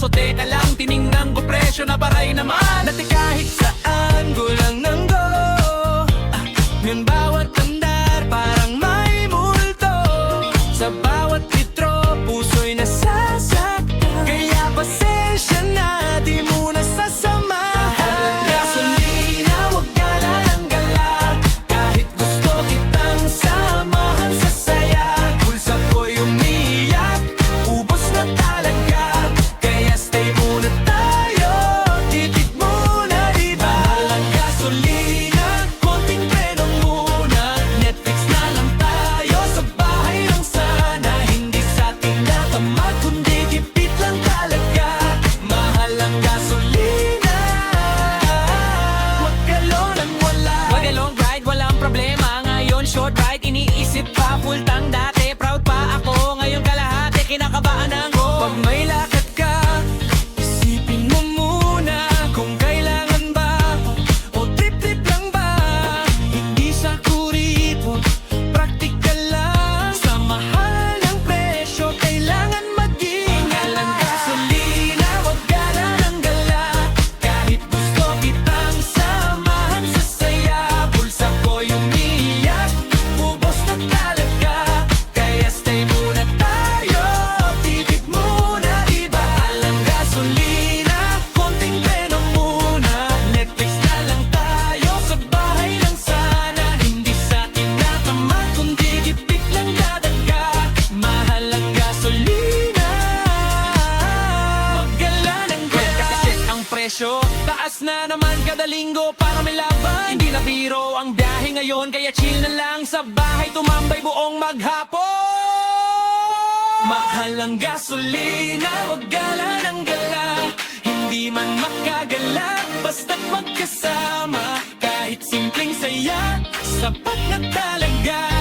So teka lang, tiningnan ko presyo na paray naman. Dati kahit saan, gulang ng go. Ngayon bawat andar parang may multo. Sa bawat litro, puso'y nasasaktan. Kaya pasensya na, di mo nasasama. Gasolina, wag ka na ng gala. Kahit gusto kitang samahan sa saya. Pulsa ko'y umiyak, ubos na talaga. Kaya stay muna tayo, tipid muna, diba? Walang gasolina, konting preno muna. Netflix na lang tayo, sa bahay lang sana. Hindi sa tinatamad, kundi tipid lang talaga. Mahal ang gasolina. Wag galon ang wala. Wag long ride, walang problema. Ngayon short ride, iniisip pa. Full tank dati, proud pa ako. Ngayon kalahati, kinakabahan ako. Pag may lakad ka, isipin mo muna kung kailangan ba o trip-trip lang ba. Hindi sa kuripot, praktikal lang. Sa mahal ng presyo, kailangan mag-ingat. Mahal ang gasolina, wag ka na ng gala. Kahit gusto kitang samahan sa saya. Pulsa ko'y umiyak, ubos na talaga. Kaya stay muna tayo, tipid muna, diba? Mahal ang gasolina, konting preno muna. Netflix na lang tayo, sa bahay lang sana. Hindi sa tinatamad, kundi gipit lang dadaga. Mahal ang gasolina. Maggala ng gala. Kasi check ang presyo, taas na naman kada linggo para may laban. Hindi na biro ang biyahe ngayon, kaya chill na lang sa bahay, tumambay buong maghapon. Mahal ang gasolina, wag gala ng gala. Hindi man makagala, basta't magkasama. Kahit simpleng saya, sapat na talaga.